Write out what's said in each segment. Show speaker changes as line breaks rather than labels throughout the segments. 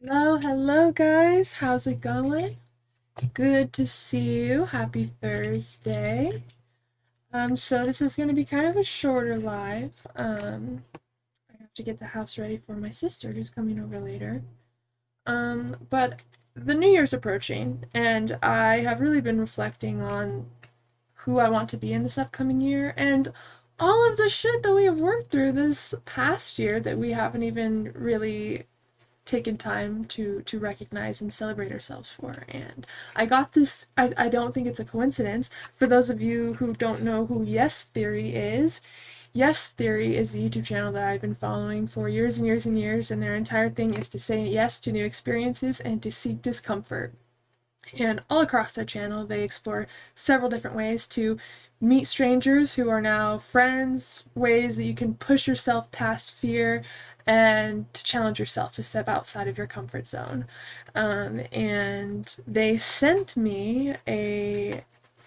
Hello guys. How's it going? Good to see you. Happy Thursday. So this is going to be kind of a shorter live. I have to get the house ready for my sister who's coming over later. But the New Year's approaching, and I have really been reflecting on who I want to be in this upcoming year and all of the shit that we have worked through this past year that we haven't even really taken time to recognize and celebrate ourselves for. And I got this. I don't think it's a coincidence. For those of you who don't know who Yes Theory is, Yes Theory is the YouTube channel that I've been following for years and years and years, and their entire thing is to say yes to new experiences and to seek discomfort. And all across their channel, they explore several different ways to meet strangers who are now friends, ways that you can push yourself past fear, and to challenge yourself to step outside of your comfort zone. And they sent me a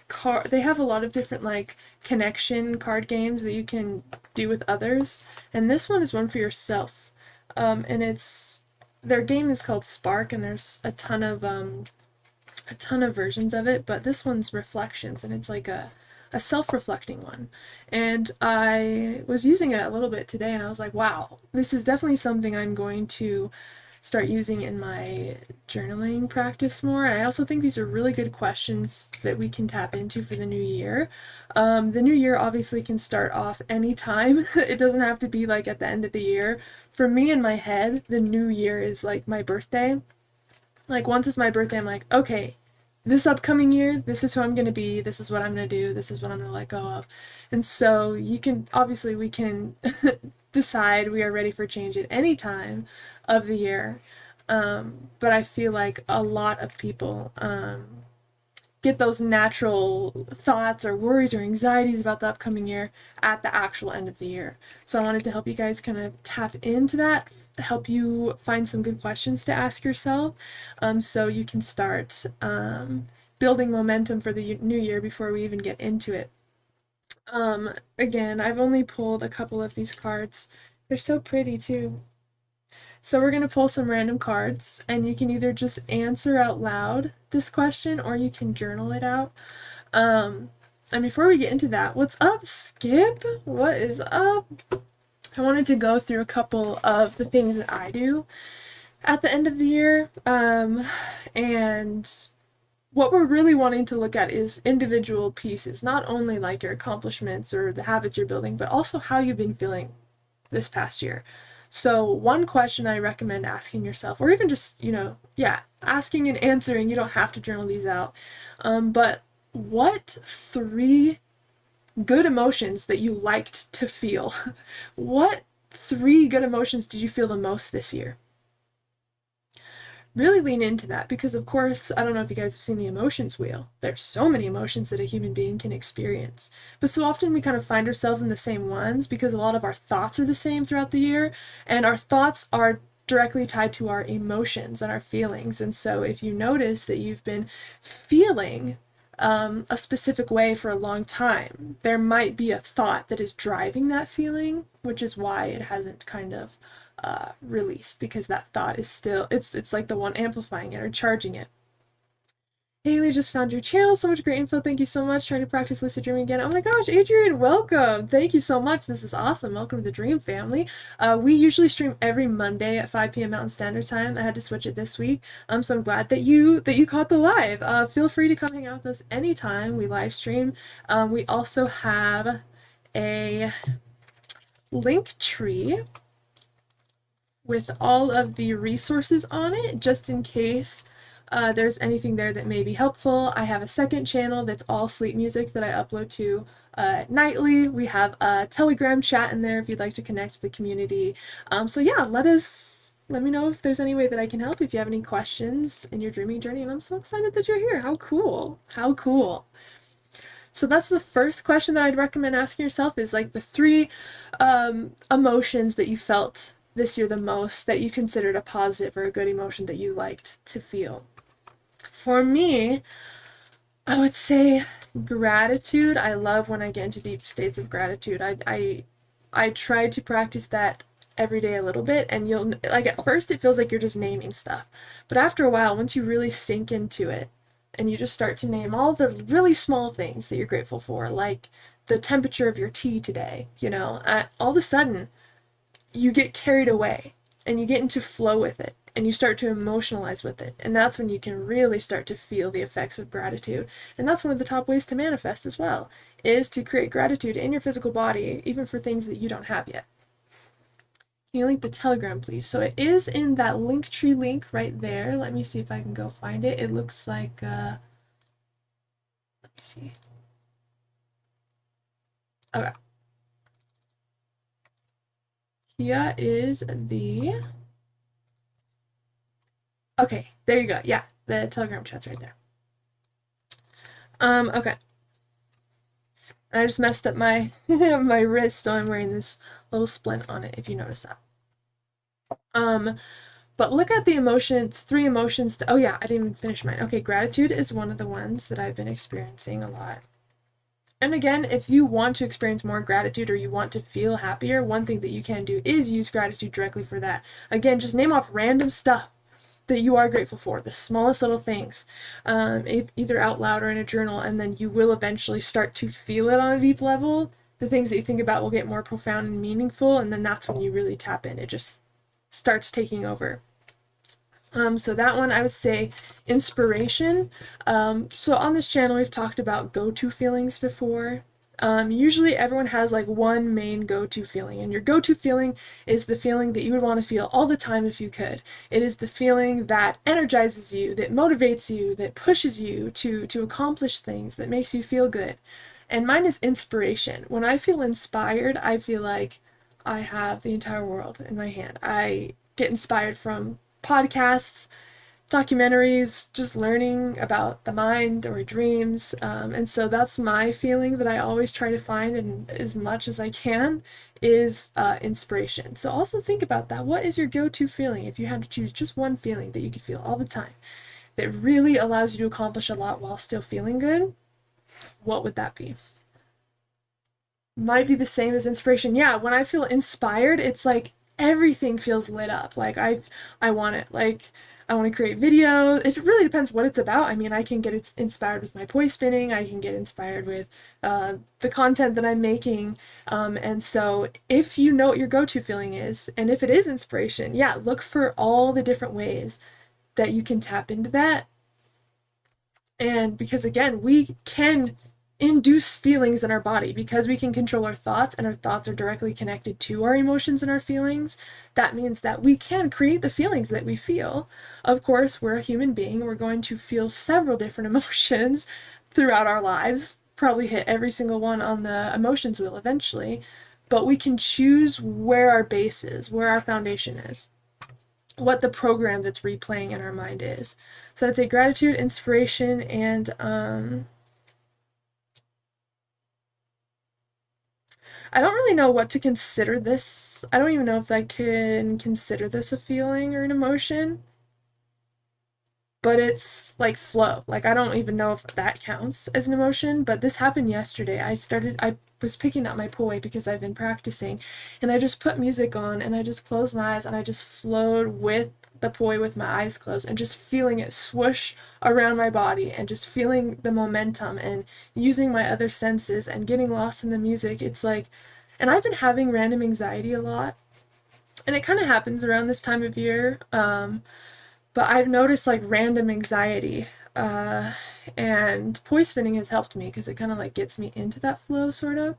card. They have a lot of different like connection card games that you can do with others, and this one is one for yourself. And it's their game is called Spark, and there's a ton of versions of it, but this one's reflections, and it's like a self-reflecting one. And I was using it a little bit today, and I was like, wow, this is definitely something I'm going to start using in my journaling practice more. And I also think these are really good questions that we can tap into for the new year. The new year obviously can start off anytime. It doesn't have to be like at the end of the year. For me in my head, the new year is like my birthday. Like once it's my birthday, I'm like, okay, this upcoming year, this is who I'm going to be, this is what I'm going to do, this is what I'm going to let go of. And so you can, obviously, we can decide we are ready for change at any time of the year. But I feel like a lot of people get those natural thoughts or worries or anxieties about the upcoming year at the actual end of the year. So I wanted to help you guys kind of tap into that, help you find some good questions to ask yourself, so you can start building momentum for the new year before we even get into it. Again, I've only pulled a couple of these cards. They're so pretty too. So we're going to pull some random cards, and you can either just answer out loud this question or you can journal it out. And before we get into that, what's up, Skip? What is up? I wanted to go through a couple of the things that I do at the end of the year. And what we're really wanting to look at is individual pieces, not only like your accomplishments or the habits you're building, but also how you've been feeling this past year. So one question I recommend asking yourself, or even just, asking and answering, you don't have to journal these out, but what three good emotions that you liked to feel? What three good emotions did you feel the most this year? Really lean into that because, of course, I don't know if you guys have seen the emotions wheel. There's so many emotions that a human being can experience. But so often we kind of find ourselves in the same ones because a lot of our thoughts are the same throughout the year, and our thoughts are directly tied to our emotions and our feelings. And so if you notice that you've been feeling a specific way for a long time, there might be a thought that is driving that feeling, which is why it hasn't kind of released, because that thought is still, it's like the one amplifying it or charging it. Haley, just found your channel. So much great info. Thank you so much. Trying to practice lucid dreaming again. Oh my gosh, Adrian, welcome. Thank you so much. This is awesome. Welcome to the Dream family. We usually stream every Monday at 5 p.m. Mountain Standard Time. I had to switch it this week. So I'm glad that you caught the live. Feel free to come hang out with us anytime we live stream. We also have a link tree with all of the resources on it, just in case there's anything there that may be helpful. I have a second channel that's all sleep music that I upload to nightly. We have a Telegram chat in there if you'd like to connect to the community. So yeah, let me know if there's any way that I can help, if you have any questions in your dreaming journey, and I'm so excited that you're here. How cool. How cool. So that's the first question that I'd recommend asking yourself, is like the three emotions that you felt this year the most, that you considered a positive or a good emotion that you liked to feel. For me, I would say gratitude. I love when I get into deep states of gratitude. I try to practice that every day a little bit, and you'll, like, at first it feels like you're just naming stuff, but after a while, once you really sink into it and you just start to name all the really small things that you're grateful for, like the temperature of your tea today, all of a sudden you get carried away and you get into flow with it and you start to emotionalize with it, and that's when you can really start to feel the effects of gratitude. And that's one of the top ways to manifest as well, is to create gratitude in your physical body, even for things that you don't have yet. Can you link the Telegram, please? So it is in that Linktree link right there. Let me see if I can go find it. It looks like, let me see. Okay. Here is the, okay, there you go. Yeah, the Telegram chat's right there. Okay. I just messed up my my wrist, so I'm wearing this little splint on it, if you notice that. But look at the emotions, 3 emotions. Oh yeah, I didn't even finish mine. Okay, gratitude is one of the ones that I've been experiencing a lot. And again, if you want to experience more gratitude or you want to feel happier, one thing that you can do is use gratitude directly for that. Again, just name off random stuff that you are grateful for, the smallest little things, either out loud or in a journal, and then you will eventually start to feel it on a deep level. The things that you think about will get more profound and meaningful, and then that's when you really tap in. It just starts taking over. So that one, I would say inspiration. So on this channel, we've talked about go-to feelings before. Usually everyone has like one main go-to feeling, and your go-to feeling is the feeling that you would want to feel all the time if you could. It is the feeling that energizes you, that motivates you, that pushes you to accomplish things, that makes you feel good. And mine is inspiration. When I feel inspired, I feel like I have the entire world in my hand. I get inspired from podcasts, documentaries, just learning about the mind or dreams. And so that's my feeling that I always try to find, and as much as I can, is inspiration. So also think about that. What is your go-to feeling? If you had to choose just one feeling that you could feel all the time that really allows you to accomplish a lot while still feeling good, what would that be? Might be the same as inspiration. Yeah, when I feel inspired, it's like everything feels lit up. Like I want it. Like I want to create videos. It really depends what it's about. I mean, I can get inspired with my poi spinning. I can get inspired with the content that I'm making. And so if you know what your go-to feeling is, and if it is inspiration, yeah, look for all the different ways that you can tap into that. And because again, we can induce feelings in our body because we can control our thoughts, and our thoughts are directly connected to our emotions and our feelings. That means that we can create the feelings that we feel. Of course, we're a human being. We're going to feel several different emotions throughout our lives, probably hit every single one on the emotions wheel eventually, but we can choose where our base is, where our foundation is, what the program that's replaying in our mind is. So I'd say gratitude, inspiration, and I don't really know what to consider this. I don't even know if I can consider this a feeling or an emotion, but it's like flow. Like I don't even know if that counts as an emotion, but this happened yesterday. I was picking up my poi because I've been practicing, and I just put music on and I just closed my eyes and I just flowed with the poi with my eyes closed and just feeling it swoosh around my body and just feeling the momentum and using my other senses and getting lost in the music. It's like, and I've been having random anxiety a lot, and it kind of happens around this time of year. But I've noticed like random anxiety, and poi spinning has helped me because it kind of like gets me into that flow sort of.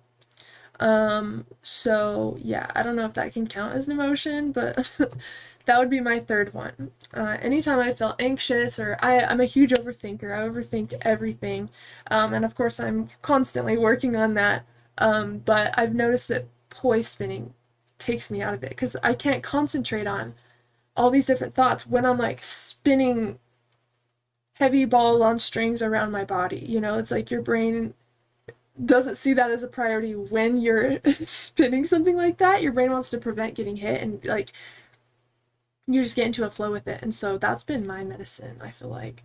So yeah, I don't know if that can count as an emotion, but that would be my third one. Anytime I felt anxious, or I'm a huge overthinker. I overthink everything, and of course I'm constantly working on that. But I've noticed that poi spinning takes me out of it because I can't concentrate on all these different thoughts when I'm like spinning heavy balls on strings around my body. It's like your brain doesn't see that as a priority when you're spinning something like that. Your brain wants to prevent getting hit, and like you just get into a flow with it. And so that's been my medicine, I feel like.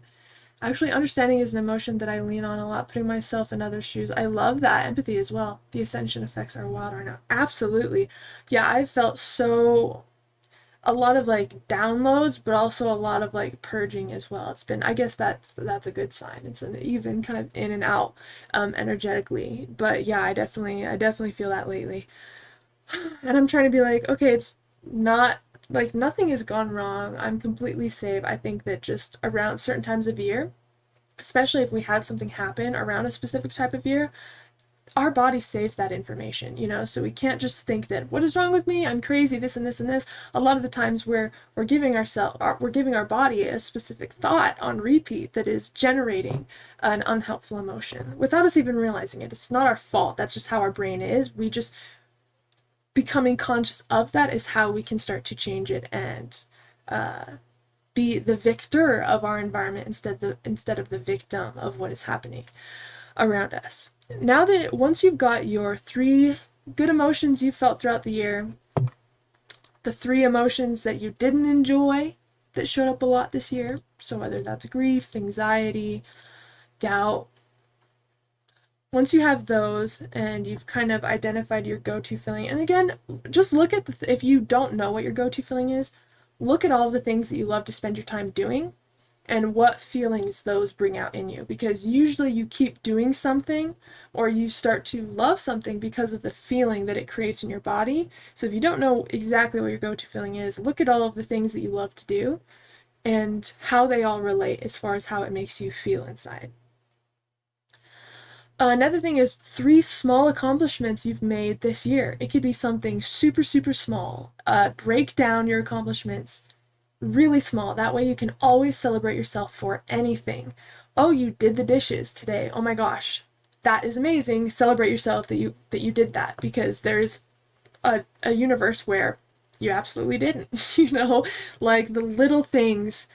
Actually, understanding is an emotion that I lean on a lot, putting myself in others' shoes. I love that. Empathy as well. The ascension affects our wild right now. Absolutely. Yeah, I felt so a lot of like downloads, but also a lot of like purging as well. It's been, I guess that's a good sign. It's an even kind of in and out energetically. But yeah, I definitely feel that lately. And I'm trying to be like, okay, it's not like nothing has gone wrong. I'm completely safe. I think that just around certain times of year, especially if we had something happen around a specific type of year, our body saves that information, so we can't just think that what is wrong with me, I'm crazy, this and this and this. A lot of the times we're giving our body a specific thought on repeat that is generating an unhelpful emotion without us even realizing it. It's not our fault. That's just how our brain is. We just becoming conscious of that is how we can start to change it and be the victor of our environment instead of the victim of what is happening around us. Now that once you've got your 3 good emotions you felt throughout the year, the 3 emotions that you didn't enjoy that showed up a lot this year, so whether that's grief, anxiety, doubt, once you have those and you've kind of identified your go-to feeling, and again, just look at if you don't know what your go-to feeling is, look at all of the things that you love to spend your time doing and what feelings those bring out in you, because usually you keep doing something or you start to love something because of the feeling that it creates in your body. So if you don't know exactly what your go-to feeling is, look at all of the things that you love to do and how they all relate as far as how it makes you feel inside. Another thing is 3 small accomplishments you've made this year. It could be something super, super small. Break down your accomplishments really small. That way you can always celebrate yourself for anything. Oh, you did the dishes today. Oh my gosh, that is amazing. Celebrate yourself that you did that, because there's a universe where you absolutely didn't. Like the little things,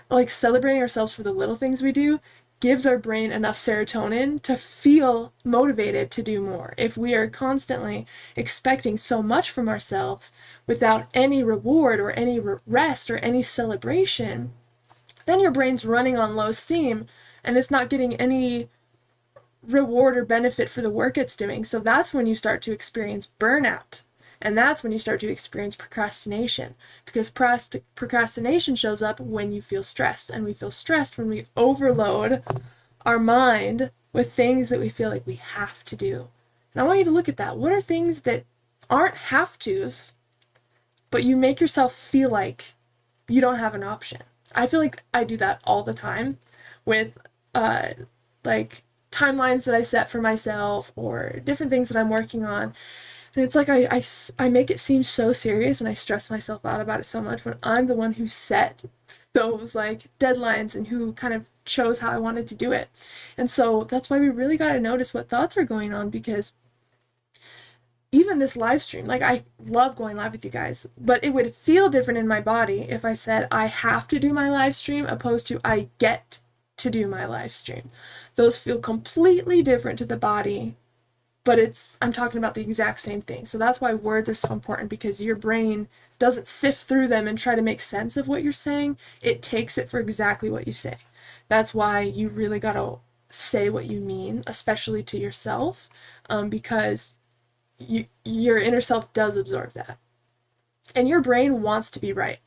like celebrating ourselves for the little things we do gives our brain enough serotonin to feel motivated to do more. If we are constantly expecting so much from ourselves without any reward or any rest or any celebration, then your brain's running on low steam and it's not getting any reward or benefit for the work it's doing. So that's when you start to experience burnout. And that's when you start to experience procrastination, because procrastination shows up when you feel stressed, and we feel stressed when we overload our mind with things that we feel like we have to do. And I want you to look at that. What are things that aren't have-tos, but you make yourself feel like you don't have an option? I feel like I do that all the time with like timelines that I set for myself or different things that I'm working on. And it's like I make it seem so serious and I stress myself out about it so much when I'm the one who set those like deadlines and who kind of chose how I wanted to do it. And so that's why we really got to notice what thoughts are going on, because even this live stream, like I love going live with you guys, but it would feel different in my body if I said I have to do my live stream opposed to I get to do my live stream. Those feel completely different to the body, but I'm talking about the exact same thing. So that's why words are so important, because your brain doesn't sift through them and try to make sense of what you're saying. It takes it for exactly what you say. That's why you really got to say what you mean, especially to yourself, because your inner self does absorb that. And your brain wants to be right.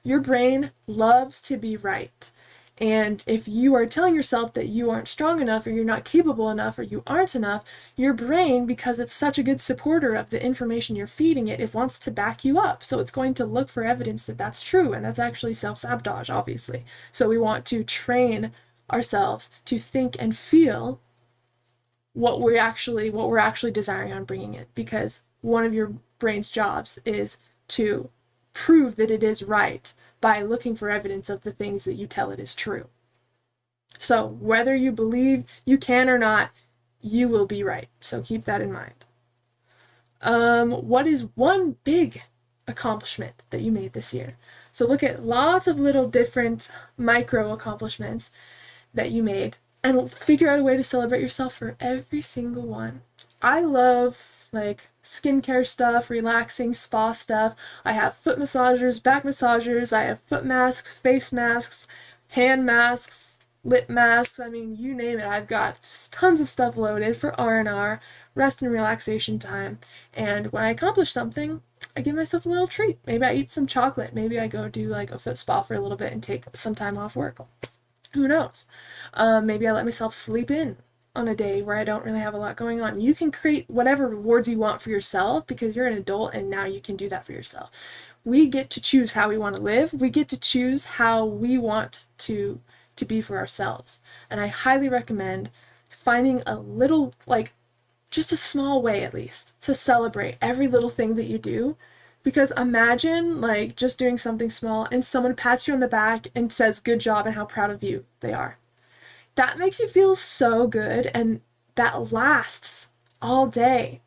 Your brain loves to be right. And if you are telling yourself that you aren't strong enough or you're not capable enough or you aren't enough, your brain, because it's such a good supporter of the information you're feeding it, it wants to back you up. So it's going to look for evidence that that's true, and that's actually self-sabotage, obviously. So we want to train ourselves to think and feel what we're actually desiring on bringing it, because one of your brain's jobs is to prove that it is right by looking for evidence of the things that you tell it is true. So whether you believe you can or not, you will be right. So keep that in mind. What is one big accomplishment that you made this year? So look at lots of little different micro accomplishments that you made and figure out a way to celebrate yourself for every single one. I love like skincare stuff, relaxing spa stuff. I have foot massagers, back massagers, I have foot masks, face masks, hand masks, lip masks, I mean, you name it. I've got tons of stuff loaded for R&R, rest and relaxation time. And when I accomplish something, I give myself a little treat. Maybe I eat some chocolate. Maybe I go do like a foot spa for a little bit and take some time off work. Who knows? Maybe I let myself sleep in on a day where I don't really have a lot going on. You can create whatever rewards you want for yourself because you're an adult and now you can do that for yourself. We get to choose how we want to live. We get to choose how we want to be for ourselves. And I highly recommend finding a little, like, just a small way at least to celebrate every little thing that you do. Because imagine like just doing something small and someone pats you on the back and says good job and how proud of you they are. That makes you feel so good, and that lasts all day.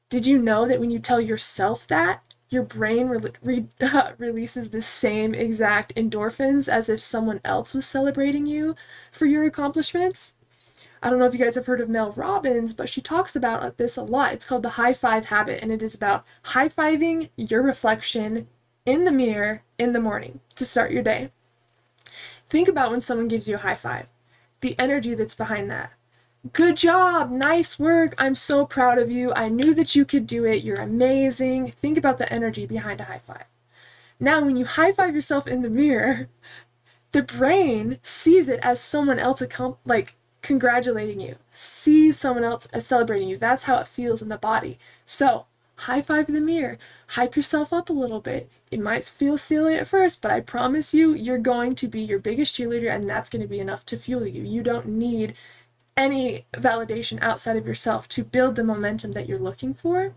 Did you know that when you tell yourself that, your brain releases the same exact endorphins as if someone else was celebrating you for your accomplishments? I don't know if you guys have heard of Mel Robbins, but she talks about this a lot. It's called the high five habit, and it is about high-fiving your reflection in the mirror in the morning to start your day. Think about when someone gives you a high five, the energy that's behind that. Good job, nice work, I'm so proud of you, I knew that you could do it, you're amazing. Think about the energy behind a high five. Now, when you high five yourself in the mirror, the brain sees it as someone else congratulating you, sees someone else as celebrating you. That's how it feels in the body. So, high five the mirror, hype yourself up a little bit. It might feel silly at first, but I promise you, you're going to be your biggest cheerleader, and that's going to be enough to fuel you. You don't need any validation outside of yourself to build the momentum that you're looking for.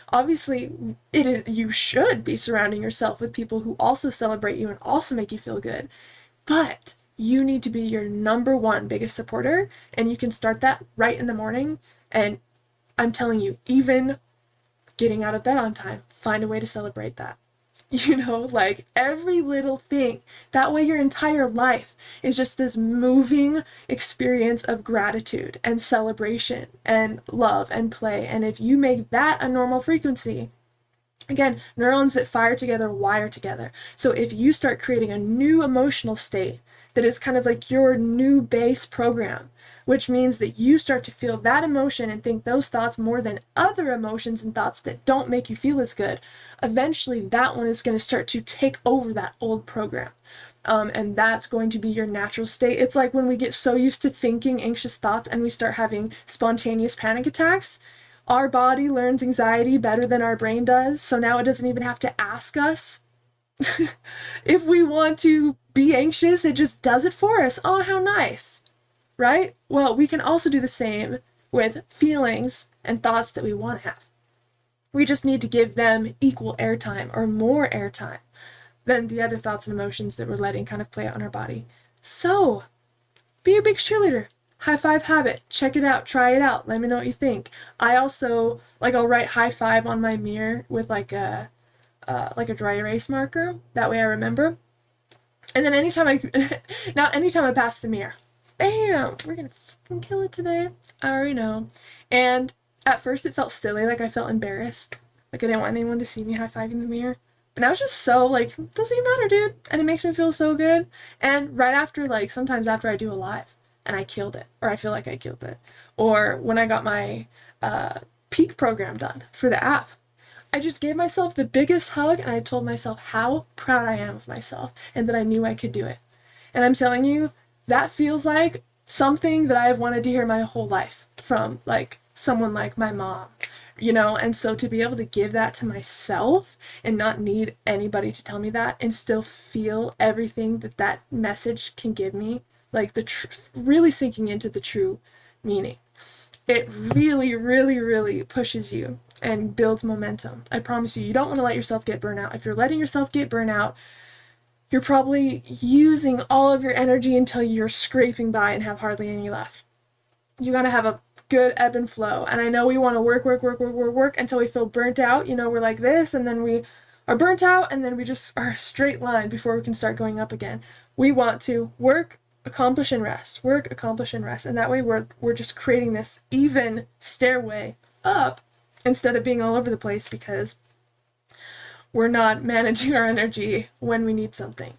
Obviously, you should be surrounding yourself with people who also celebrate you and also make you feel good. But you need to be your number one biggest supporter, and you can start that right in the morning. And I'm telling you, even getting out of bed on time, find a way to celebrate that. Like every little thing. That way your entire life is just this moving experience of gratitude and celebration and love and play. And if you make that a normal frequency, again, neurons that fire together wire together. So if you start creating a new emotional state that is kind of like your new base program, which means that you start to feel that emotion and think those thoughts more than other emotions and thoughts that don't make you feel as good, eventually that one is going to start to take over that old program. And that's going to be your natural state. It's like when we get so used to thinking anxious thoughts and we start having spontaneous panic attacks, our body learns anxiety better than our brain does, so now it doesn't even have to ask us if we want to be anxious. It just does it for us. Oh, how nice, right? Well, we can also do the same with feelings and thoughts that we want to have. We just need to give them equal airtime or more airtime than the other thoughts and emotions that we're letting kind of play out in our body. So, be a big cheerleader. High five habit. Check it out. Try it out. Let me know what you think. I also, I'll write high five on my mirror with like a dry erase marker. That way I remember. And then anytime I pass the mirror, bam, we're gonna fucking kill it today. I already know. And at first it felt silly, like I felt embarrassed. Like I didn't want anyone to see me high-fiving the mirror. But now it's just so, doesn't even matter, dude. And it makes me feel so good. And right after, sometimes after I do a live, and I killed it, or I feel like I killed it. Or when I got my peak program done for the app, I just gave myself the biggest hug, and I told myself how proud I am of myself, and that I knew I could do it. And I'm telling you, that feels like something that I've wanted to hear my whole life from, someone like my mom, And so to be able to give that to myself and not need anybody to tell me that, and still feel everything that message can give me, really sinking into the true meaning. It really, really, really pushes you and builds momentum. I promise you, you don't want to let yourself get burnt out. If you're letting yourself get burnt out, you're probably using all of your energy until you're scraping by and have hardly any left. You gotta have a good ebb and flow. And I know we want to work until we feel burnt out. We're like this, and then we are burnt out, and then we just are a straight line before we can start going up again. We want to work, accomplish, and rest. Work, accomplish, and rest. And that way we're just creating this even stairway up instead of being all over the place because we're not managing our energy when we need something.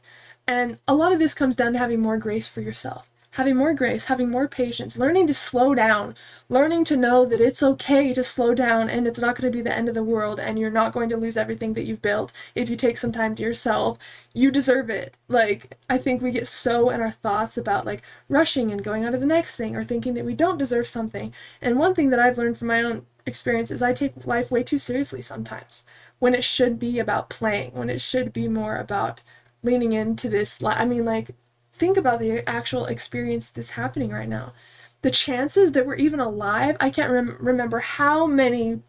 And a lot of this comes down to having more grace for yourself. having more grace, having more patience, learning to slow down, learning to know that it's okay to slow down and it's not going to be the end of the world and you're not going to lose everything that you've built if you take some time to yourself. You deserve it. Like, I think we get so in our thoughts about like rushing and going on to the next thing or thinking that we don't deserve something. And one thing that I've learned from my own experience is I take life way too seriously sometimes, when it should be about playing, when it should be more about leaning into this. I mean, like, think about the actual experience that's happening right now. The chances that we're even alive, I can't remember how many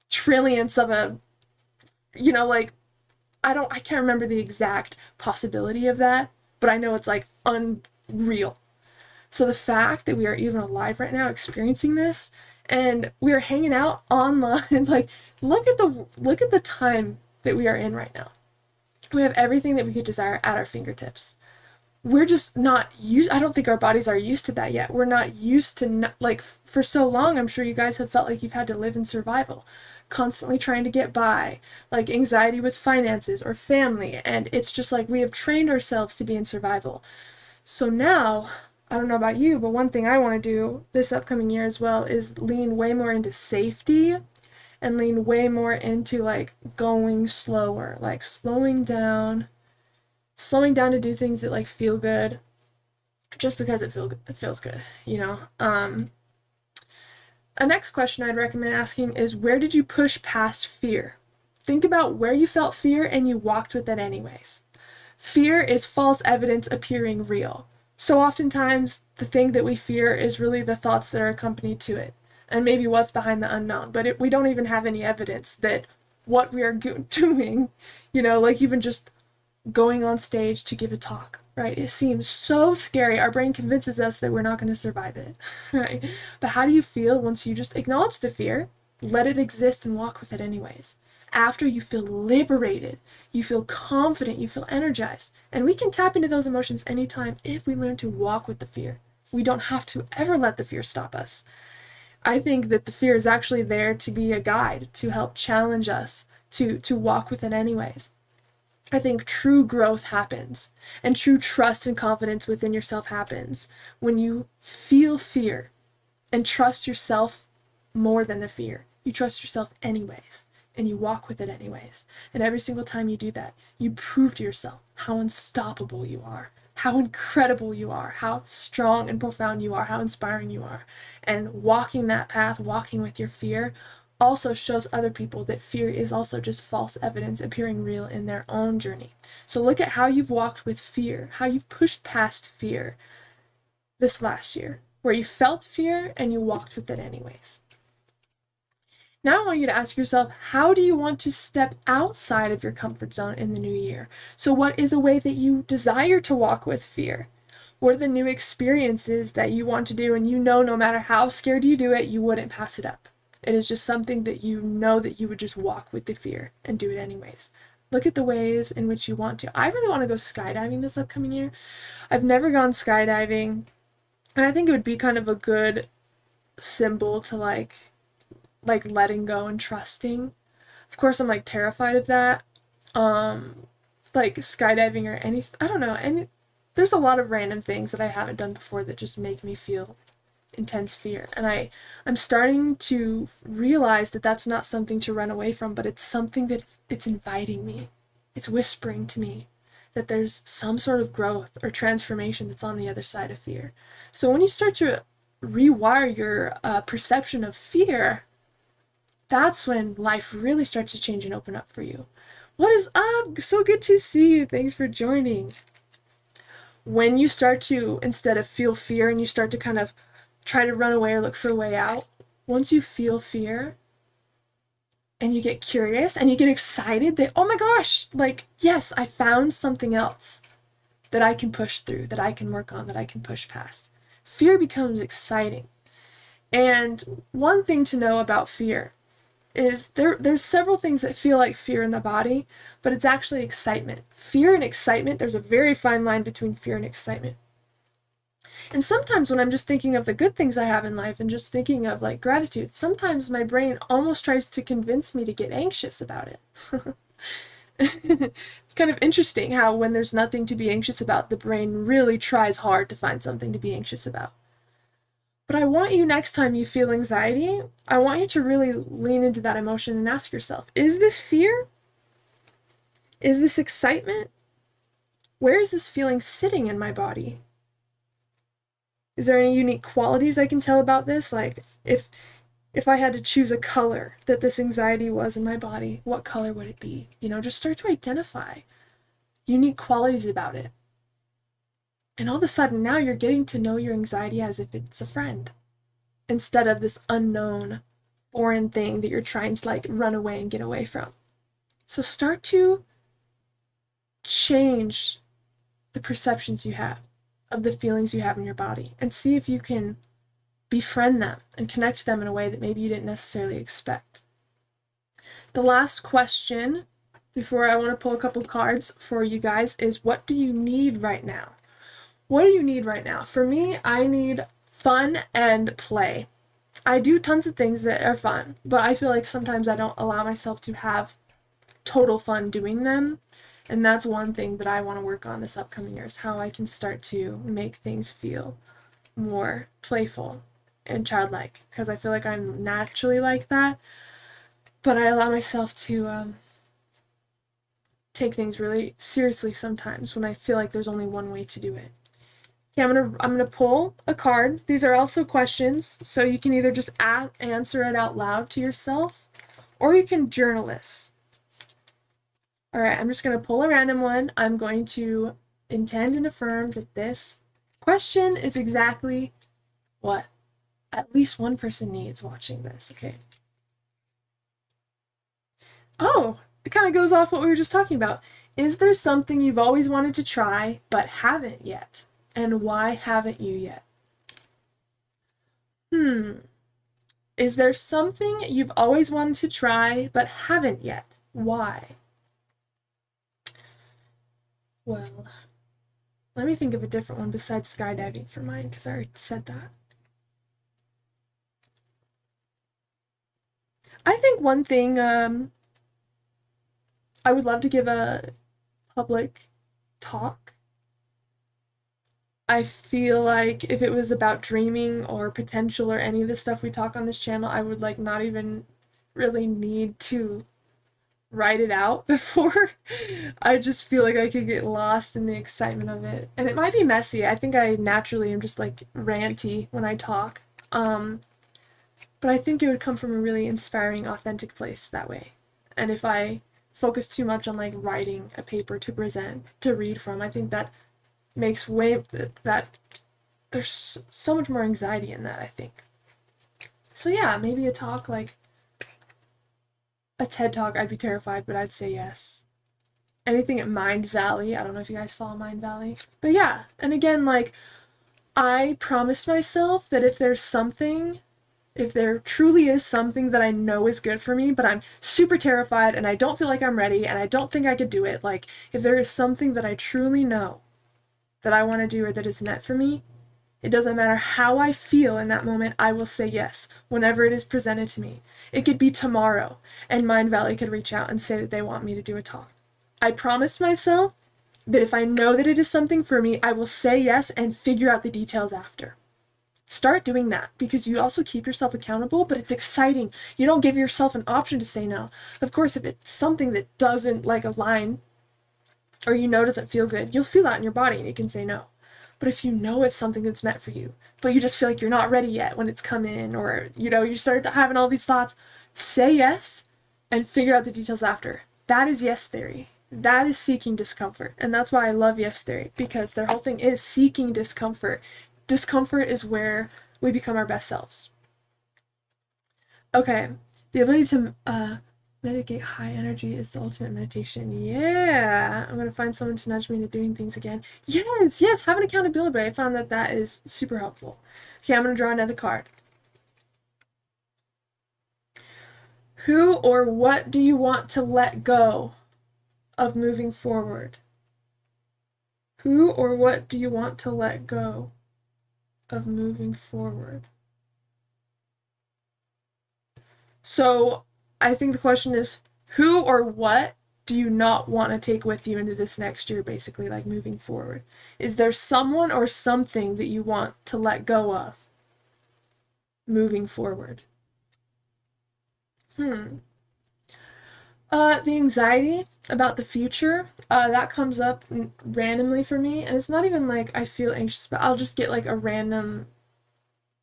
trillionths of a, like, I can't remember the exact possibility of that, but I know it's like unreal. So the fact that we are even alive right now experiencing this and we are hanging out online, like, look at the time that we are in right now. We have everything that we could desire at our fingertips. We're just not used, I don't think our bodies are used to that yet. We're not used to, like, for so long, I'm sure you guys have felt like you've had to live in survival, constantly trying to get by, like anxiety with finances or family, and it's just like we have trained ourselves to be in survival. So now, I don't know about you, but one thing I want to do this upcoming year as well is lean way more into safety and lean way more into like going slower, like slowing down to do things that like feel good just because it feels good, A next question I'd recommend asking is, where did you push past fear? Think about where you felt fear and you walked with it anyways. Fear is false evidence appearing real. So oftentimes the thing that we fear is really the thoughts that are accompanied to it, and maybe what's behind the unknown. But we don't even have any evidence that what we are doing, like even just going on stage to give a talk, right? It seems so scary. Our brain convinces us that we're not going to survive it, right? But how do you feel once you just acknowledge the fear, let it exist, and walk with it anyways? After you feel liberated, you feel confident, you feel energized. And we can tap into those emotions anytime if we learn to walk with the fear. We don't have to ever let the fear stop us. I think that the fear is actually there to be a guide, to help challenge us to walk with it anyways. I think true growth happens, and true trust and confidence within yourself happens when you feel fear and trust yourself more than the fear. You trust yourself anyways, and you walk with it anyways. And every single time you do that, you prove to yourself how unstoppable you are, how incredible you are, how strong and profound you are, how inspiring you are. And walking that path, walking with your fear, also shows other people that fear is also just false evidence appearing real in their own journey. So look at how you've walked with fear, how you've pushed past fear this last year, where you felt fear and you walked with it anyways. Now I want you to ask yourself, how do you want to step outside of your comfort zone in the new year? So what is a way that you desire to walk with fear? What are the new experiences that you want to do, and no matter how scared you do it, you wouldn't pass it up? It is just something that that you would just walk with the fear and do it anyways. Look at the ways in which you want to. I really want to go skydiving this upcoming year. I've never gone skydiving, and I think it would be kind of a good symbol to like letting go and trusting. Of course, I'm like terrified of that. Like skydiving or anything. I don't know. And there's a lot of random things that I haven't done before that just make me feel intense fear, and I'm starting to realize that that's not something to run away from, but it's something that it's inviting me, it's whispering to me that there's some sort of growth or transformation that's on the other side of fear. So when you start to rewire your perception of fear, that's when life really starts to change and open up for you. What is up? So good to see you. Thanks for joining. When you start to, instead of feel fear and you start to kind of try to run away or look for a way out, once you feel fear and you get curious and you get excited that, oh my gosh, like, yes, I found something else that I can push through, that I can work on, that I can push past. Fear becomes exciting. And one thing to know about fear is there's several things that feel like fear in the body, but it's actually excitement. Fear and excitement, there's a very fine line between fear and excitement. And sometimes when I'm just thinking of the good things I have in life and just thinking of like gratitude, sometimes my brain almost tries to convince me to get anxious about it. It's kind of interesting how when there's nothing to be anxious about, the brain really tries hard to find something to be anxious about. But I want you, next time you feel anxiety, I want you to really lean into that emotion and ask yourself, is this fear? Is this excitement? Where is this feeling sitting in my body? Is there any unique qualities I can tell about this? Like, if I had to choose a color that this anxiety was in my body, what color would it be? Just start to identify unique qualities about it. And all of a sudden, now you're getting to know your anxiety as if it's a friend, instead of this unknown, foreign thing that you're trying to like run away and get away from. So start to change the perceptions you have of the feelings you have in your body and see if you can befriend them and connect to them in a way that maybe you didn't necessarily expect. The last question before I want to pull a couple cards for you guys is, what do you need right now? What do you need right now? For me, I need fun and play. I do tons of things that are fun, but I feel like sometimes I don't allow myself to have total fun doing them. And that's one thing that I want to work on this upcoming year, is how I can start to make things feel more playful and childlike, because I feel like I'm naturally like that, but I allow myself to take things really seriously sometimes when I feel like there's only one way to do it. Okay, I'm gonna pull a card. These are also questions, so you can either just answer it out loud to yourself, or you can journal this. All right, I'm just gonna pull a random one. I'm going to intend and affirm that this question is exactly what at least one person needs watching this. Okay. Oh, it kind of goes off what we were just talking about. Is there something you've always wanted to try but haven't yet? And why haven't you yet? Is there something you've always wanted to try but haven't yet? Why? Well, let me think of a different one besides skydiving for mine, because I already said that. I think one thing, I would love to give a public talk. I feel like if it was about dreaming or potential or any of the stuff we talk on this channel, I would like not even really need to write it out before. I just feel like I could get lost in the excitement of it. And it might be messy. I think I naturally am just like ranty when I talk. But I think it would come from a really inspiring, authentic place that way. And if I focus too much on like writing a paper to present, to read from, I think that makes that there's so much more anxiety in that, I think. So yeah, maybe a talk like a TED Talk, I'd be terrified, but I'd say yes. Anything at Mind Valley, I don't know if you guys follow Mind Valley. But yeah, and again, like, I promised myself that if there truly is something that I know is good for me, but I'm super terrified and I don't feel like I'm ready and I don't think I could do it, like, if there is something that I truly know that I want to do or that is meant for me, it doesn't matter how I feel in that moment, I will say yes whenever it is presented to me. It could be tomorrow, and Mind Valley could reach out and say that they want me to do a talk. I promised myself that if I know that it is something for me, I will say yes and figure out the details after. Start doing that, because you also keep yourself accountable, but it's exciting. You don't give yourself an option to say no. Of course, if it's something that doesn't like align or you know doesn't feel good, you'll feel that in your body and you can say no. But if you know it's something that's meant for you, but you just feel like you're not ready yet when it's come in, or you start having all these thoughts, say yes and figure out the details after. That is yes theory. That is seeking discomfort. And that's why I love yes theory, because their whole thing is seeking discomfort. Discomfort is where we become our best selves. Okay, the ability to mitigate high energy is the ultimate meditation. Yeah, I'm gonna find someone to nudge me into doing things again. Yes, have an accountability. I found that is super helpful. Okay, I'm gonna draw another card. Who or what do you want to let go of moving forward? Who or what do you want to let go of moving forward? So I think the question is, who or what do you not want to take with you into this next year, basically, like moving forward? Is there someone or something that you want to let go of moving forward? The anxiety about the future, that comes up randomly for me, and it's not even like I feel anxious, but I'll just get like a random,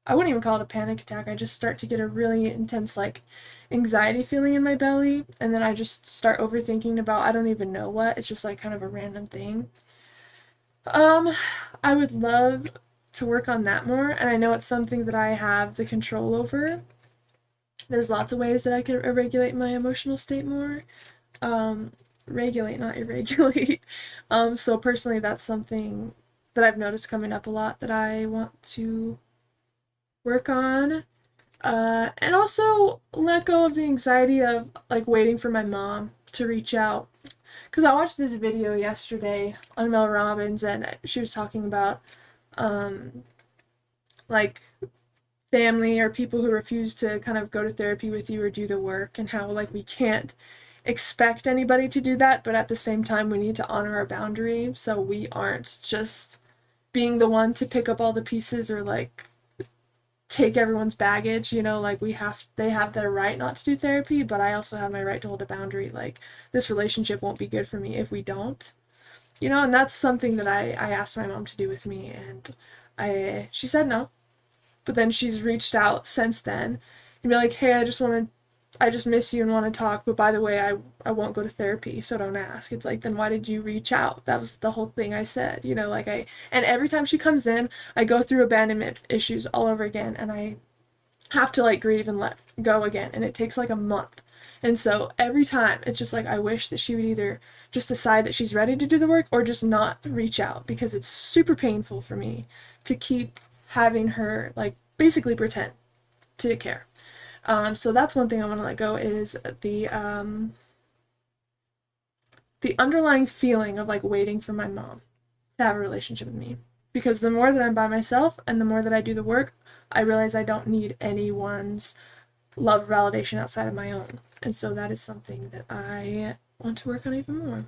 I wouldn't even call it a panic attack. I just start to get a really intense like anxiety feeling in my belly, and then I just start overthinking about I don't even know what. It's just like kind of a random thing. Um, I would love to work on that more, and I know it's something that I have the control over. There's lots of ways that I can regulate my emotional state more. Regulate, not irregulate. So personally, that's something that I've noticed coming up a lot that I want to work on. And also let go of the anxiety of like waiting for my mom to reach out. Because I watched this video yesterday on Mel Robbins, and she was talking about like family or people who refuse to kind of go to therapy with you or do the work, and how like we can't expect anybody to do that, but at the same time we need to honor our boundary so we aren't just being the one to pick up all the pieces or like take everyone's baggage, like they have their right not to do therapy, but I also have my right to hold a boundary, like this relationship won't be good for me if we don't, and that's something that I asked my mom to do with me, and she said no, but then she's reached out since then and be like, hey, I just miss you and want to talk, but by the way, I won't go to therapy, so don't ask. It's like, then why did you reach out? That was the whole thing I said, and every time she comes in, I go through abandonment issues all over again, and I have to like grieve and let go again, and it takes like a month. And so every time, it's just like, I wish that she would either just decide that she's ready to do the work or just not reach out, because it's super painful for me to keep having her like basically pretend to care. So that's one thing I want to let go, is the underlying feeling of like waiting for my mom to have a relationship with me. Because the more that I'm by myself and the more that I do the work, I realize I don't need anyone's love validation outside of my own. And so that is something that I want to work on even more.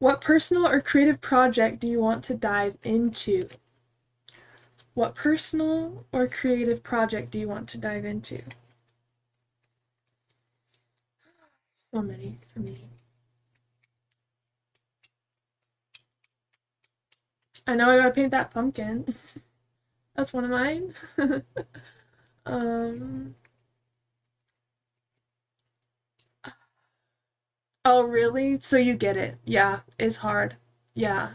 What personal or creative project do you want to dive into? What personal or creative project do you want to dive into? So many for me. I know I gotta paint that pumpkin. That's one of mine. um. Oh, really? So you get it. Yeah, it's hard. Yeah,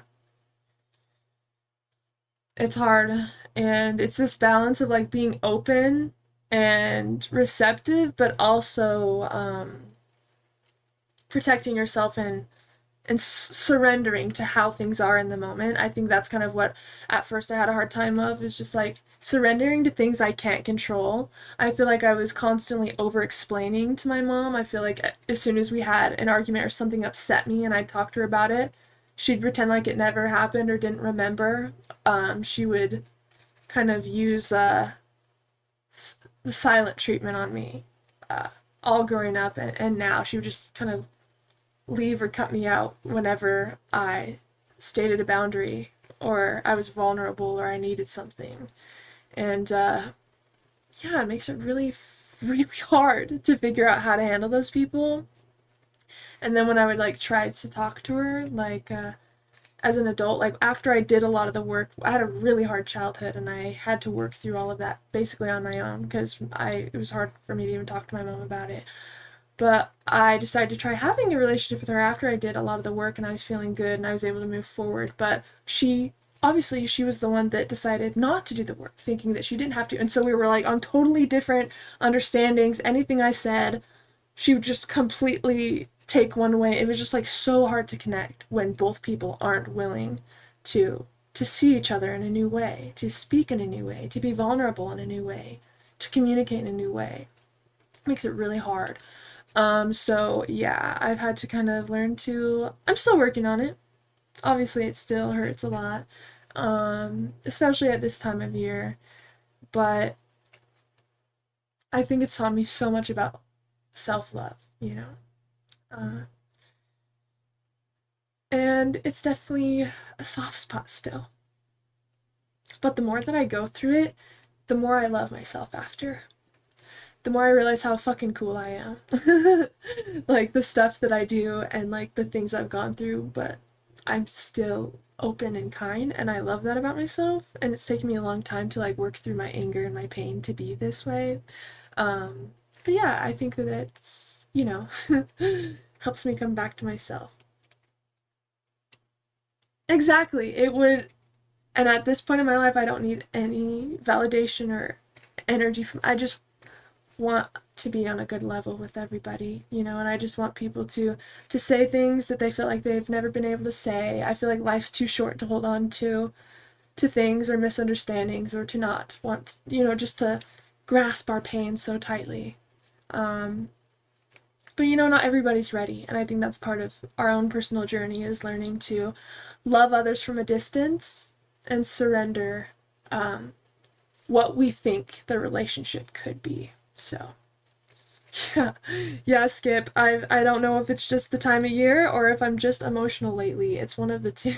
it's hard. And it's this balance of like being open and receptive, but also protecting yourself and surrendering to how things are in the moment. I think that's kind of what at first I had a hard time of, is just like surrendering to things I can't control. I feel like I was constantly over explaining to my mom. I feel like as soon as we had an argument or something upset me and I talked to her about it, she'd pretend like it never happened or didn't remember. She would kind of use the silent treatment on me, uh, all growing up, and now she would just kind of leave or cut me out whenever I stated a boundary or I was vulnerable or I needed something. And yeah, it makes it really, really hard to figure out how to handle those people. And then when I would like try to talk to her, like as an adult, like after I did a lot of the work, I had a really hard childhood and I had to work through all of that basically on my own, because it was hard for me to even talk to my mom about it. But I decided to try having a relationship with her after I did a lot of the work and I was feeling good and I was able to move forward. But obviously, she was the one that decided not to do the work, thinking that she didn't have to. And so we were like on totally different understandings. Anything I said, she would just completely take one way. It was just like so hard to connect when both people aren't willing to see each other in a new way, to speak in a new way, to be vulnerable in a new way, to communicate in a new way. It makes it really hard. So yeah, I've had to kind of learn to, I'm still working on it. Obviously, it still hurts a lot, especially at this time of year, but I think it's taught me so much about self-love, you know. And it's definitely a soft spot still. But the more that I go through it, the more I love myself after. The more I realize how fucking cool I am. Like the stuff that I do and like the things I've gone through, but I'm still open and kind, and I love that about myself. And it's taken me a long time to like work through my anger and my pain to be this way. Um, but yeah, I think that it's, helps me come back to myself. Exactly. It would, and at this point in my life, I don't need any validation or energy from, I just want to be on a good level with everybody, and I just want people to say things that they feel like they've never been able to say. I feel like life's too short to hold on to things or misunderstandings, or to not want, just to grasp our pain so tightly. Um, but not everybody's ready, and I think that's part of our own personal journey, is learning to love others from a distance and surrender what we think the relationship could be. So yeah, yeah, Skip. I don't know if it's just the time of year or if I'm just emotional lately. It's one of the two.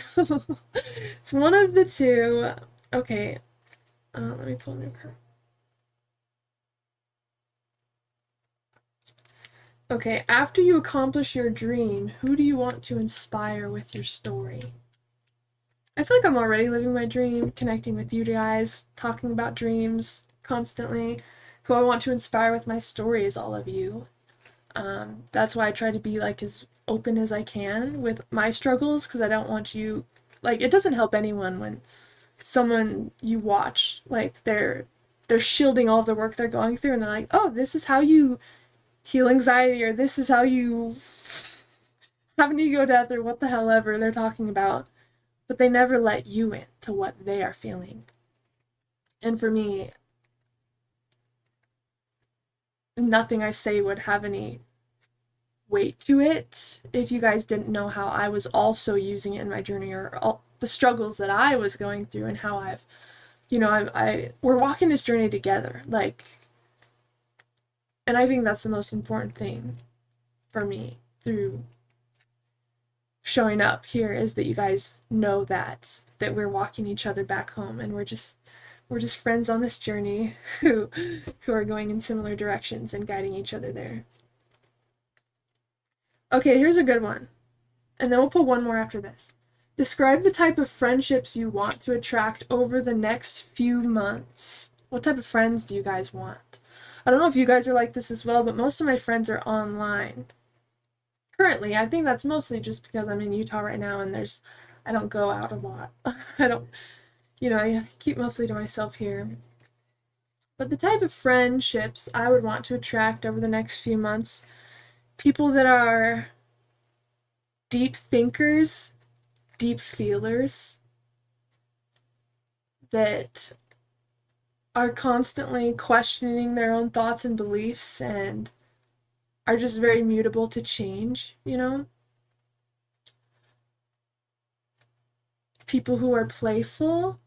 It's one of the two. Okay, let me pull a new card. Okay, after you accomplish your dream, who do you want to inspire with your story? I feel like I'm already living my dream, connecting with you guys, talking about dreams constantly. Who I want to inspire with my story is all of you. That's why I try to be like as open as I can with my struggles, because I don't want you, like, it doesn't help anyone when someone you watch, like, they're shielding all of the work they're going through, and they're like, oh, this is how you heal anxiety, or this is how you have an ego death, or what the hell ever they're talking about, but they never let you in to what they are feeling. And for me, nothing I say would have any weight to it if you guys didn't know how I was also using it in my journey, or all the struggles that I was going through, and how I've, we're walking this journey together, like, and I think that's the most important thing for me through showing up here, is that you guys know that we're walking each other back home, and we're just friends on this journey who are going in similar directions and guiding each other there. Okay, here's a good one. And then we'll put one more after this. Describe the type of friendships you want to attract over the next few months. What type of friends do you guys want? I don't know if you guys are like this as well, but most of my friends are online. Currently, I think that's mostly just because I'm in Utah right now, and I don't go out a lot. I don't, I keep mostly to myself here. But the type of friendships I would want to attract over the next few months, people that are deep thinkers, deep feelers, that are constantly questioning their own thoughts and beliefs, and are just very mutable to change. People who are playful,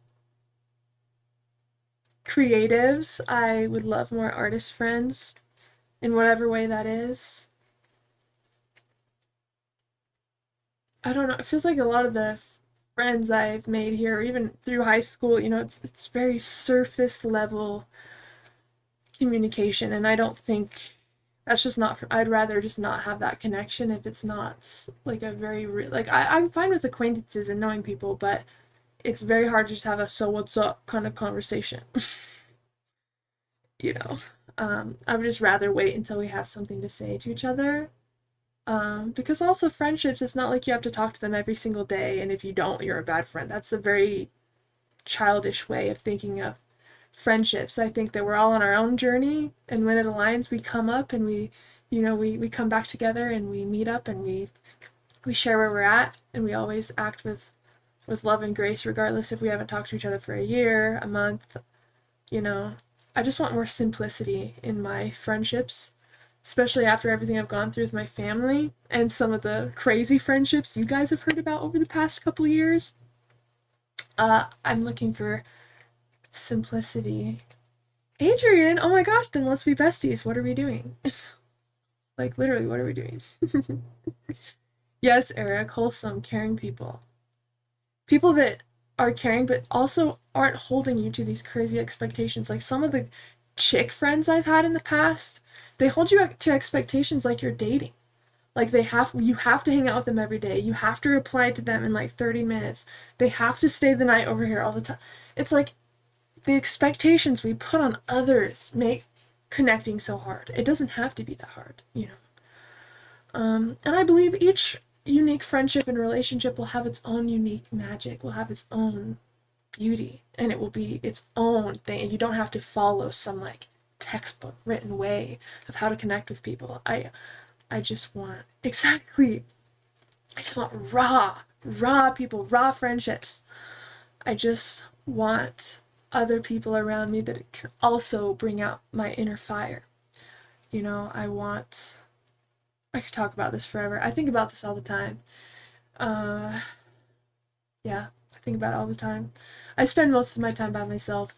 creatives. I would love more artist friends in whatever way that is. I don't know. It feels like a lot of the friends I've made here, even through high school, it's very surface level communication, and I don't think that's just not for, I'd rather just not have that connection if it's not like a very like I'm fine with acquaintances and knowing people, but it's very hard to just have a so what's up kind of conversation. you know I would just rather wait until we have something to say to each other, because also friendships, it's not like you have to talk to them every single day, and if you don't, you're a bad friend. That's a very childish way of thinking of friendships. I think that we're all on our own journey, and when it aligns, we come up and we come back together, and we meet up, and we share where we're at, and we always act with love and grace, regardless if we haven't talked to each other for a year, a month. you know I just want more simplicity in my friendships, especially after everything I've gone through with my family and some of the crazy friendships you guys have heard about over the past couple years. I'm looking for simplicity. Adrian, oh my gosh, then let's be besties. What are we doing? Like, literally, what are we doing? Yes, Eric, wholesome, caring people. People that are caring but also aren't holding you to these crazy expectations. Like some of the chick friends I've had in the past, they hold you to expectations like you're dating. Like you have to hang out with them every day. You have to reply to them in like 30 minutes. They have to stay the night over here all the time. It's like the expectations we put on others make connecting so hard. It doesn't have to be that hard, you know. And I believe each unique friendship and relationship will have its own unique magic, will have its own beauty, and it will be its own thing. And you don't have to follow some like textbook written way of how to connect with people. I just want exactly I just want raw people, raw friendships. I just want other people around me that can also bring out my inner fire. You know, I could talk about this forever. I think about this all the time. Uh, yeah, I think about it all the time. I spend most of my time by myself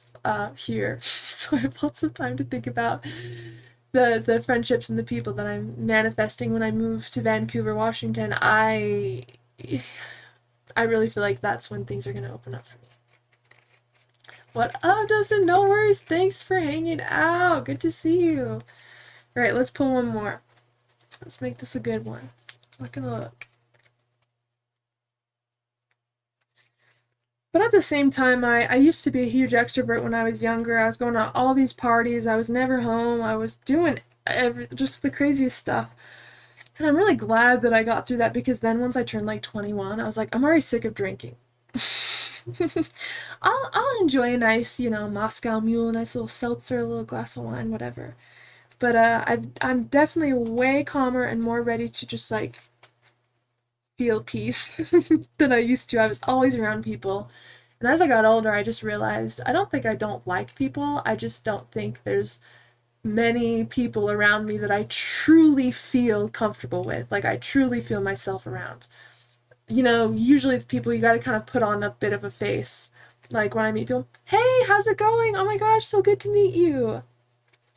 here, so I have lots of time to think about the friendships and the people that I'm manifesting when I move to Vancouver, Washington. I really feel like that's when things are gonna open up for me. What up, Dustin? No worries. Thanks for hanging out. Good to see you. All right, let's pull one more. Let's make this a good one. Look and look. But at the same time, I used to be a huge extrovert when I was younger. I was going to all these parties. I was never home. I was doing just the craziest stuff. And I'm really glad that I got through that because then once I turned like 21, I was like, I'm already sick of drinking. I'll enjoy a nice, you know, Moscow Mule, a nice little seltzer, a little glass of wine, whatever. But I'm definitely way calmer and more ready to just like feel peace than I used to. I was always around people. And as I got older, I just realized I don't think I don't like people. I just don't think there's many people around me that I truly feel comfortable with. Like I truly feel myself around. You know, usually with people you got to kind of put on a bit of a face. Like when I meet people, "Hey, how's it going? Oh my gosh, so good to meet you."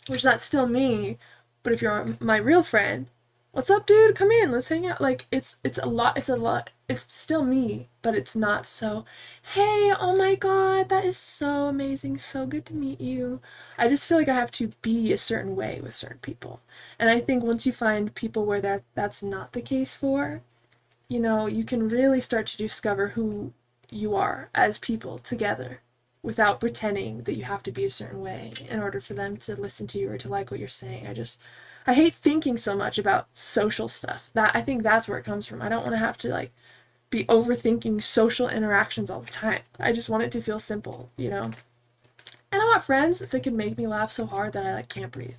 Which that's still me. But if you're my real friend, "What's up, dude? Come in, let's hang out." Like it's a lot. It's still me, but it's not so, "Hey, oh my god, that is so amazing. So good to meet you." I just feel like I have to be a certain way with certain people. And I think once you find people where that's not the case for, you know, you can really start to discover who you are as people together without pretending that you have to be a certain way in order for them to listen to you or to like what you're saying. I hate thinking so much about social stuff. I think that's where it comes from. I don't want to have to like be overthinking social interactions all the time. I just want it to feel simple, you know? And I want friends that can make me laugh so hard that I like can't breathe.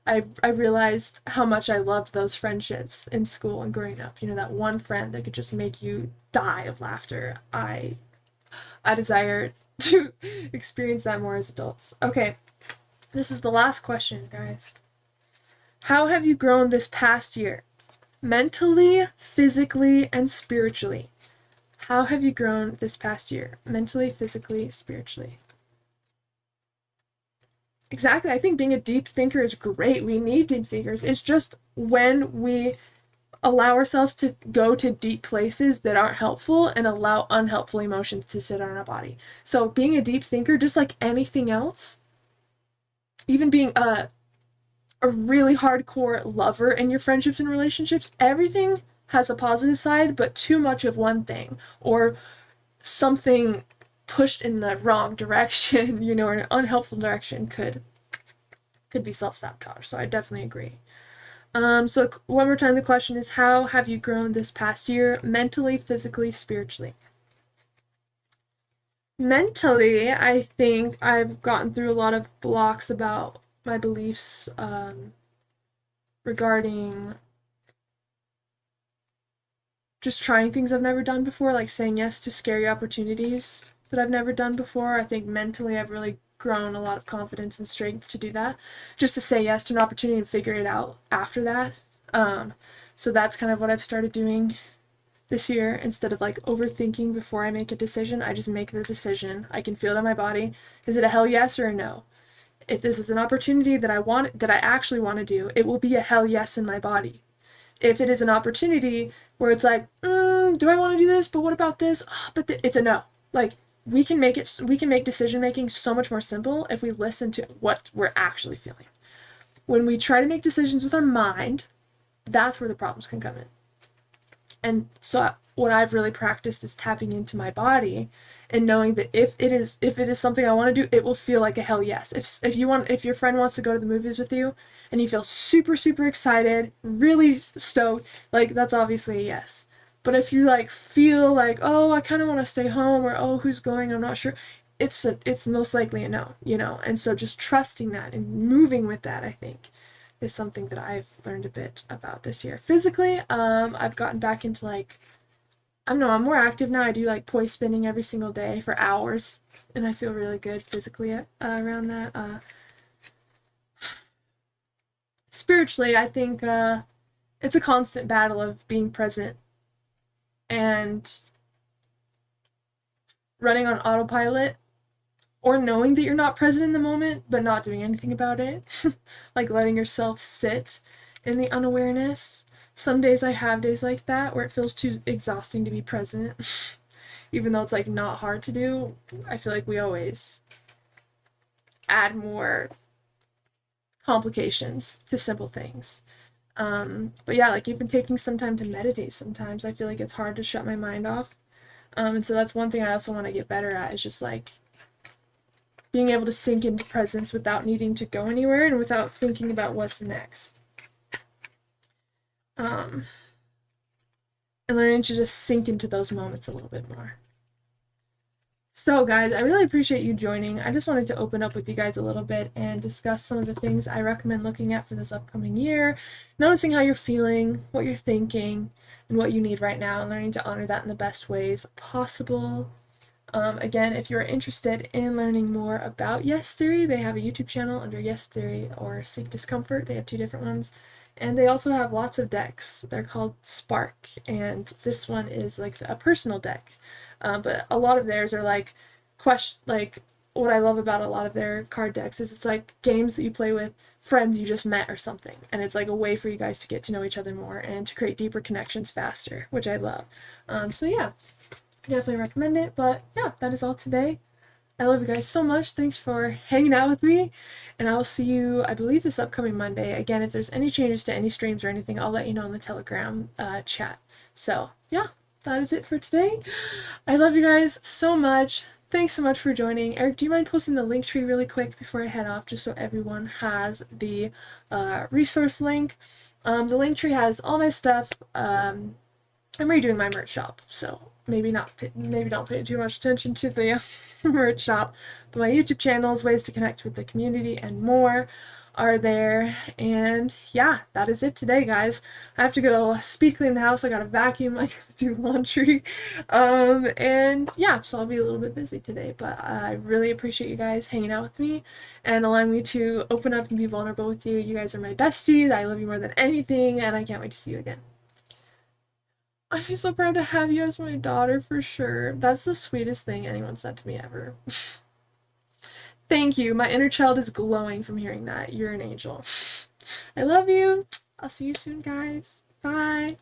I realized how much I loved those friendships in school and growing up. You know, that one friend that could just make you die of laughter. I desire to experience that more as adults. Okay, this is the last question, guys. How have you grown this past year? Mentally, physically, and spiritually. How have you grown this past year? Mentally, physically, spiritually. Exactly. I think being a deep thinker is great. We need deep thinkers. It's just when we allow ourselves to go to deep places that aren't helpful and allow unhelpful emotions to sit on our body. So being a deep thinker, just like anything else, even being a really hardcore lover in your friendships and relationships, everything has a positive side, but too much of one thing or something pushed in the wrong direction, you know, or an unhelpful direction could be self-sabotage. So I definitely agree. So one more time, the question is, how have you grown this past year, mentally, physically, spiritually? Mentally, I think I've gotten through a lot of blocks about my beliefs regarding just trying things I've never done before, like saying yes to scary opportunities that I've never done before. I think mentally I've really grown a lot of confidence and strength to do that, just to say yes to an opportunity and figure it out after that. So that's kind of what I've started doing this year. Instead of like overthinking before I make a decision, I just make the decision. I can feel it in my body. Is it a hell yes or a no? If this is an opportunity that I actually want to do, it will be a hell yes in my body. If it is an opportunity where it's like, do I want to do this? But what about this? Oh, but it's a no. Like, we can make decision making so much more simple if we listen to what we're actually feeling. When we try to make decisions with our mind, that's where the problems can come in. And so what I've really practiced is tapping into my body and knowing that if it is something I want to do, it will feel like a hell yes. If your friend wants to go to the movies with you and you feel super super excited, really stoked, like that's obviously a yes. But if you like feel like, oh, I kind of want to stay home, or oh, who's going, I'm not sure, it's most likely a no, you know. And so just trusting that and moving with that, I think, is something that I've learned a bit about this year. Physically, I've gotten back into like, I don't know, I'm more active now. I do like poi spinning every single day for hours, and I feel really good physically around that. Spiritually, I think it's a constant battle of being present and running on autopilot, or knowing that you're not present in the moment but not doing anything about it. Like letting yourself sit in the unawareness. Some days I have days like that where it feels too exhausting to be present. Even though it's like not hard to do, I feel like we always add more complications to simple things. But yeah, like even taking some time to meditate sometimes, I feel like it's hard to shut my mind off. And so that's one thing I also want to get better at, is just like being able to sink into presence without needing to go anywhere and without thinking about what's next. And learning to just sink into those moments a little bit more. So guys, I really appreciate you joining. I just wanted to open up with you guys a little bit and discuss some of the things I recommend looking at for this upcoming year, noticing how you're feeling, what you're thinking, and what you need right now, and learning to honor that in the best ways possible. Again, if you're interested in learning more about Yes Theory, they have a YouTube channel under Yes Theory or Seek Discomfort. They have 2 different ones. And they also have lots of decks. They're called Spark, and this one is like a personal deck. But a lot of theirs are like what I love about a lot of their card decks is it's like games that you play with friends you just met or something. And it's like a way for you guys to get to know each other more and to create deeper connections faster, which I love. So yeah, I definitely recommend it. But yeah, that is all today. I love you guys so much. Thanks for hanging out with me. And I will see you, I believe, this upcoming Monday. Again, if there's any changes to any streams or anything, I'll let you know in the Telegram chat. So yeah, that is it for today. I love you guys so much. Thanks so much for joining. Eric, do you mind posting the link tree really quick before I head off, just so everyone has the resource link? The link tree has all my stuff. I'm redoing my merch shop, so maybe don't pay too much attention to the merch shop, but my YouTube channels, ways to connect with the community, and more are there. And yeah, that is it today, guys. I have to go speed clean the house. I gotta vacuum, I gotta do laundry, and yeah, so I'll be a little bit busy today, but I really appreciate you guys hanging out with me and allowing me to open up and be vulnerable with you. You guys are my besties. I love you more than anything, and I can't wait to see you again. I feel so proud to have you as my daughter, for sure. That's the sweetest thing anyone said to me ever. Thank you. My inner child is glowing from hearing that. You're an angel. I love you. I'll see you soon, guys. Bye.